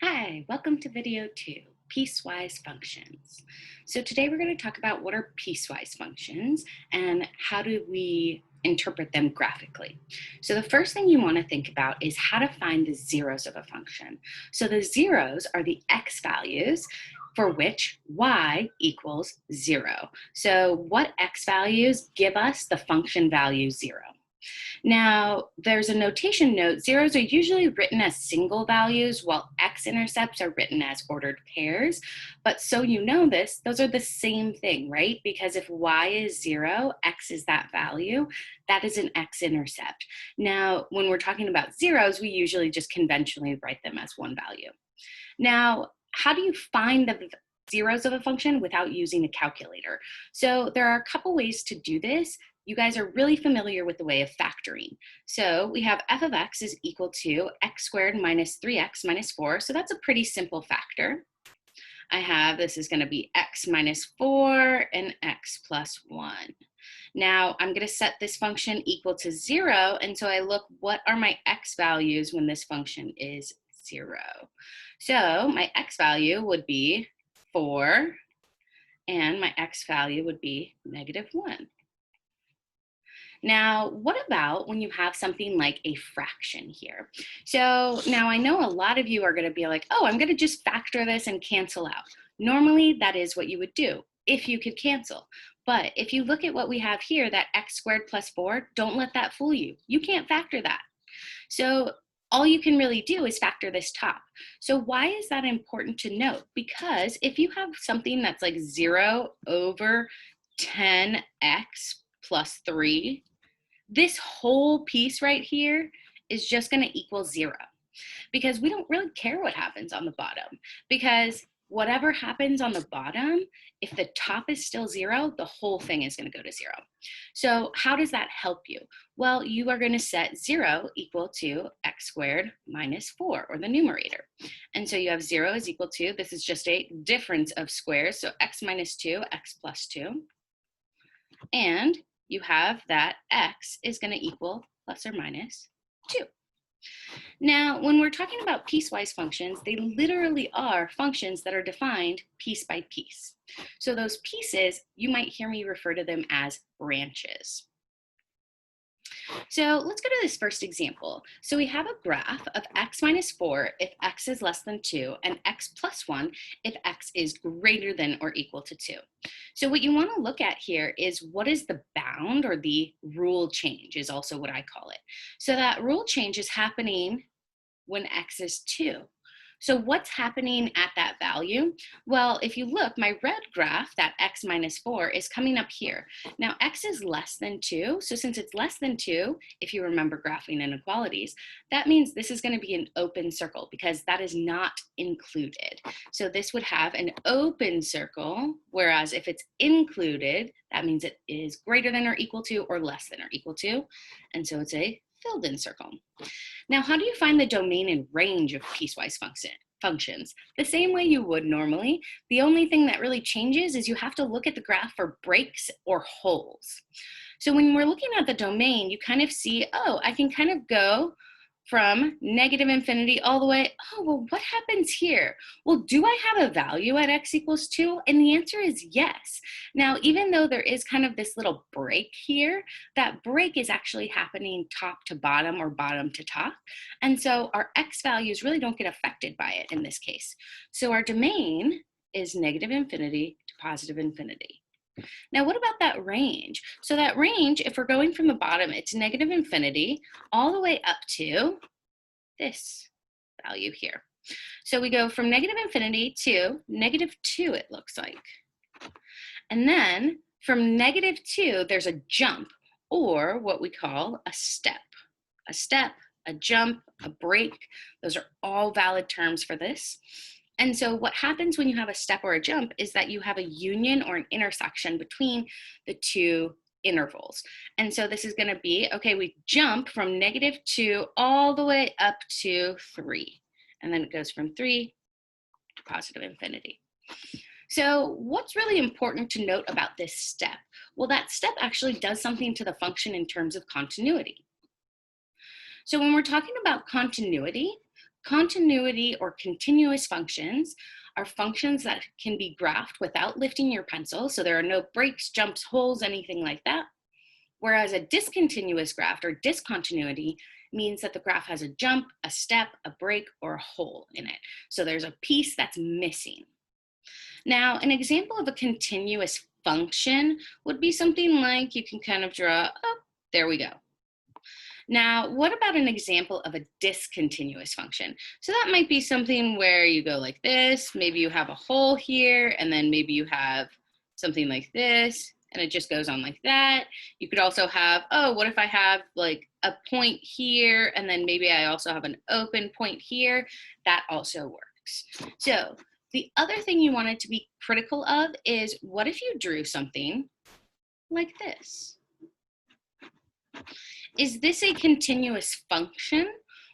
Hi, welcome to video 2, Piecewise Functions. So today we're going to talk about what are piecewise functions and how do we interpret them graphically. So the first thing you want to think about is how to find the zeros of a function. So the zeros are the x values for which y equals 0. So what x values give us the function value 0? Now, there's a notation note. Zeros are usually written as single values, while x-intercepts are written as ordered pairs. But so you know this, those are the same thing, right? Because if y is 0, x is that value, that is an x-intercept. Now, when we're talking about zeros, we usually just conventionally write them as one value. Now, how do you find the zeros of a function without using a calculator? So there are a couple ways to do this. You guys are really familiar with the way of factoring. So we have f of x is equal to x squared minus 3x minus 4. So that's a pretty simple factor. I have, this is going to be x minus 4 and x plus 1. Now I'm going to set this function equal to 0. And so I look, what are my x values when this function is 0? So my x value would be 4, and my x value would be negative 1. Now, what about when you have something like a fraction here? So now I know a lot of you are going to be like, oh, I'm going to just factor this and cancel out. Normally, that is what you would do if you could cancel. But if you look at what we have here, that x squared plus 4, don't let that fool you. You can't factor that. So all you can really do is factor this top. So why is that important to note? Because if you have something that's like 0 over 10x plus 3, this whole piece right here is just going to equal 0, because we don't really care what happens on the bottom, because whatever happens on the bottom, if the top is still 0, the whole thing is going to go to 0. So how does that help you? Well, you are going to set 0 equal to x squared minus 4, or the numerator. And so you have 0 is equal to, this is just a difference of squares, so x minus 2, x plus 2. And you have that x is going to equal plus or minus 2. Now, when we're talking about piecewise functions, they literally are functions that are defined piece by piece. So those pieces, you might hear me refer to them as branches. So let's go to this first example. So we have a graph of x minus 4 if x is less than 2, and x plus 1 if x is greater than or equal to 2. So what you want to look at here is, what is the bound, or the rule change is also what I call it. So that rule change is happening when x is 2. So what's happening at that value? Well, if you look, my red graph, that x minus 4, is coming up here. Now, x is less than 2. So since it's less than 2, if you remember graphing inequalities, that means this is going to be an open circle, because that is not included. So this would have an open circle, whereas if it's included, that means it is greater than or equal to, or less than or equal to. And so it's a filled in circle. Now, how do you find the domain and range of piecewise functions? The same way you would normally. The only thing that really changes is you have to look at the graph for breaks or holes. So when we're looking at the domain, you kind of see, oh, I can kind of go from negative infinity all the way, oh, well, what happens here? Well, do I have a value at x equals 2? And the answer is yes. Now, even though there is kind of this little break here, that break is actually happening top to bottom or bottom to top. And so our x values really don't get affected by it in this case. So our domain is negative infinity to positive infinity. Now, what about that range? So that range, if we're going from the bottom, it's negative infinity all the way up to this value here. So we go from negative infinity to negative 2, it looks like. And then from negative 2, there's a jump, or what we call a step. A step, a jump, a break, those are all valid terms for this. And so what happens when you have a step or a jump is that you have a union or an intersection between the two intervals. And so this is going to be, okay, we jump from negative 2 all the way up to 3. And then it goes from 3 to positive infinity. So what's really important to note about this step? Well, that step actually does something to the function in terms of continuity. So when we're talking about continuity, Continuity or continuous functions are functions that can be graphed without lifting your pencil, so there are no breaks, jumps, holes, anything like that. Whereas a discontinuous graph or discontinuity means that the graph has a jump, a step, a break, or a hole in it. So there's a piece that's missing. Now, an example of a continuous function would be something like, you can kind of draw, oh, there we go. Now, what about an example of a discontinuous function? So that might be something where you go like this, maybe you have a hole here, and then maybe you have something like this, and it just goes on like that. You could also have, oh, what if I have like a point here, and then maybe I also have an open point here? That also works. So the other thing you wanted to be critical of is, what if you drew something like this? Is this a continuous function?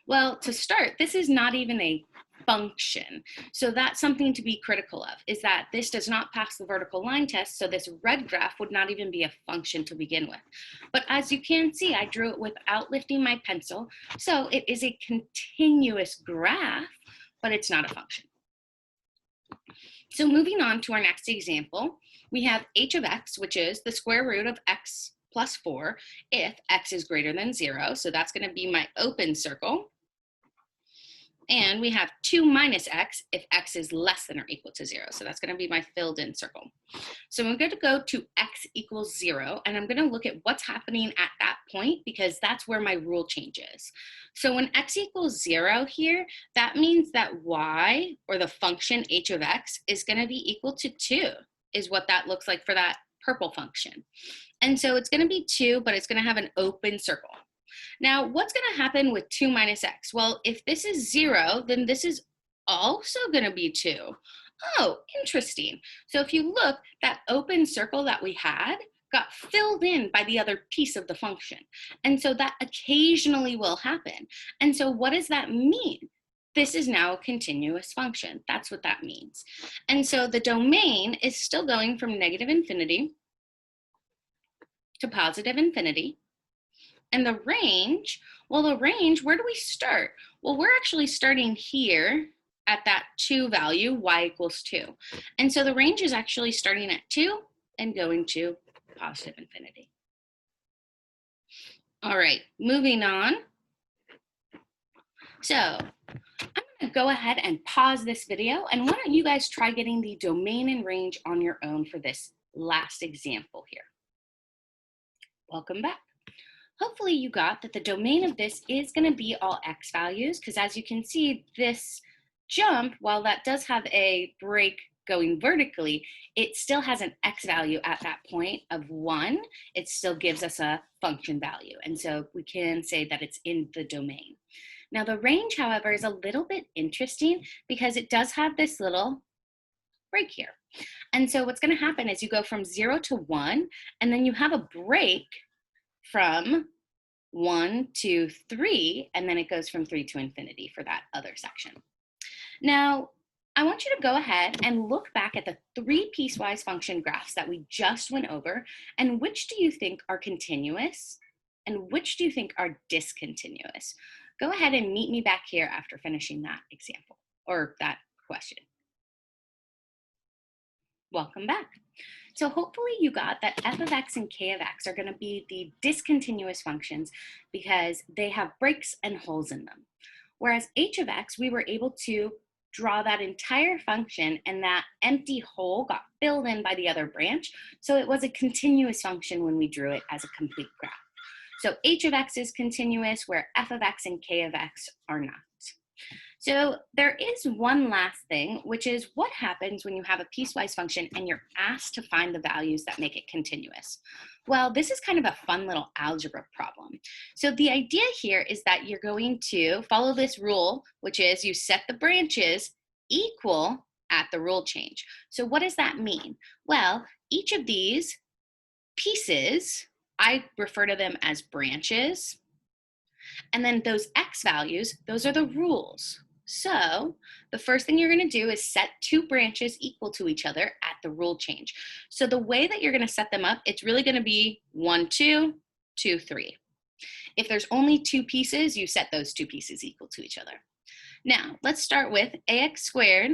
Well, to start, this is not even a function. So that's something to be critical of, is that this does not pass the vertical line test, so this red graph would not even be a function to begin with. But as you can see, I drew it without lifting my pencil, so it is a continuous graph, but it's not a function. So moving on to our next example, we have h of x, which is the square root of x plus 4 if x is greater than 0. So that's going to be my open circle. And we have 2 minus x if x is less than or equal to 0. So that's going to be my filled in circle. So I'm going to go to x equals 0, and I'm going to look at what's happening at that point, because that's where my rule changes. So when x equals 0 here, that means that y, or the function h of x, is going to be equal to 2, is what that looks like for that purple function. And so it's going to be 2, but it's going to have an open circle. Now, what's going to happen with 2 minus x? Well, if this is 0, then this is also going to be 2. Oh, interesting. So if you look, that open circle that we had got filled in by the other piece of the function. And so that occasionally will happen. And so what does that mean? This is now a continuous function. That's what that means. And so the domain is still going from negative infinity to positive infinity. And the range, well, the range, where do we start? Well, we're actually starting here at that 2 value, y equals 2. And so the range is actually starting at 2 and going to positive infinity. All right, moving on. So I'm going to go ahead and pause this video, and why don't you guys try getting the domain and range on your own for this last example here. Welcome back. Hopefully you got that the domain of this is going to be all x values, because as you can see, this jump, while that does have a break going vertically, it still has an x value at that point of 1. It still gives us a function value. And so we can say that it's in the domain. Now the range, however, is a little bit interesting because it does have this little break here. And so what's going to happen is you go from 0 to 1, and then you have a break from 1 to 3, and then it goes from 3 to infinity for that other section. Now, I want you to go ahead and look back at the 3 piecewise function graphs that we just went over, and which do you think are continuous, and which do you think are discontinuous? Go ahead and meet me back here after finishing that example, or that question. Welcome back. So hopefully you got that f of x and k of x are going to be the discontinuous functions because they have breaks and holes in them. Whereas h of x, we were able to draw that entire function, and that empty hole got filled in by the other branch. So it was a continuous function when we drew it as a complete graph. So h of x is continuous, where f of x and k of x are not. So there is one last thing, which is what happens when you have a piecewise function and you're asked to find the values that make it continuous. Well, this is kind of a fun little algebra problem. So the idea here is that you're going to follow this rule, which is you set the branches equal at the rule change. So what does that mean? Well, each of these pieces, I refer to them as branches. And then those x values, those are the rules. So the first thing you're going to do is set 2 branches equal to each other at the rule change. So the way that you're going to set them up, it's really going to be 1, 2, 2, 3. If there's only 2 pieces, you set those 2 pieces equal to each other. Now, let's start with ax squared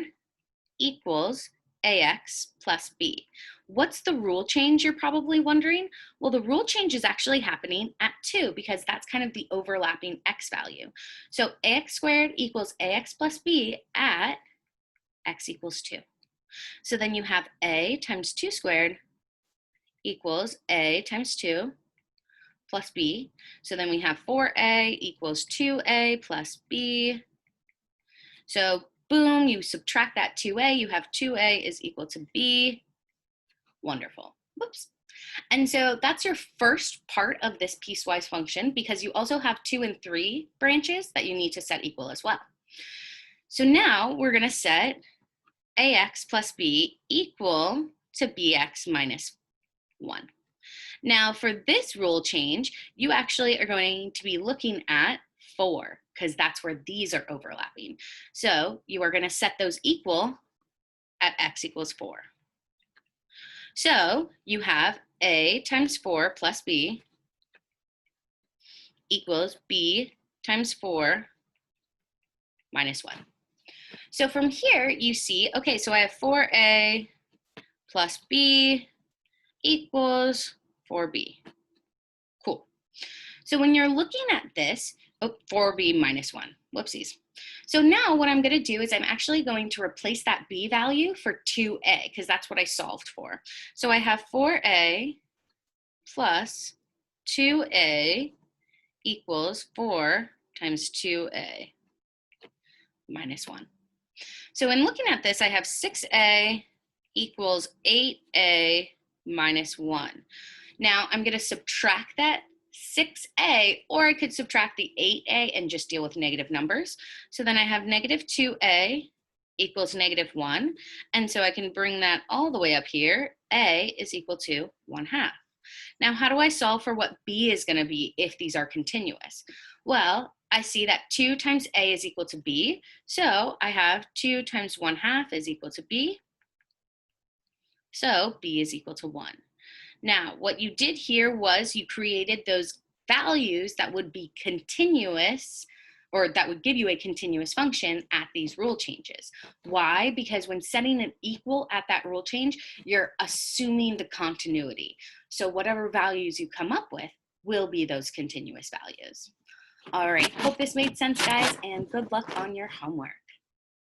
equals ax plus b. What's the rule change, you're probably wondering? Well, the rule change is actually happening at 2 because that's kind of the overlapping x value. So ax squared equals ax plus b at x equals 2. So then you have a times 2 squared equals a times 2 plus b. So then we have 4a equals 2a plus b. So boom, you subtract that 2a, you have 2a is equal to b. Wonderful. Whoops. And so that's your first part of this piecewise function because you also have 2 and 3 branches that you need to set equal as well. So now we're going to set ax plus b equal to bx minus 1. Now for this rule change, you actually are going to be looking at 4 because that's where these are overlapping. So you are going to set those equal at x equals 4. So you have a times 4 plus b equals b times 4 minus 1. So from here you see, okay, so I have 4a plus b equals 4b. Cool. So when you're looking at this, 4b minus 1, whoopsies. So now what I'm going to do is I'm actually going to replace that b value for 2a because that's what I solved for. So I have 4a plus 2a equals 4 times 2a minus 1. So in looking at this, I have 6a equals 8a minus 1. Now I'm going to subtract that 6a, or I could subtract the 8a and just deal with negative numbers. So then I have negative 2a equals negative 1. And so I can bring that all the way up here. A is equal to 1/2. Now, how do I solve for what b is going to be if these are continuous? Well, I see that 2 times a is equal to b. So I have 2 times 1/2 is equal to b. So b is equal to 1. Now, what you did here was you created those values that would be continuous, or that would give you a continuous function at these rule changes. Why? Because when setting an equal at that rule change, you're assuming the continuity. So whatever values you come up with will be those continuous values. All right, hope this made sense, guys, and good luck on your homework.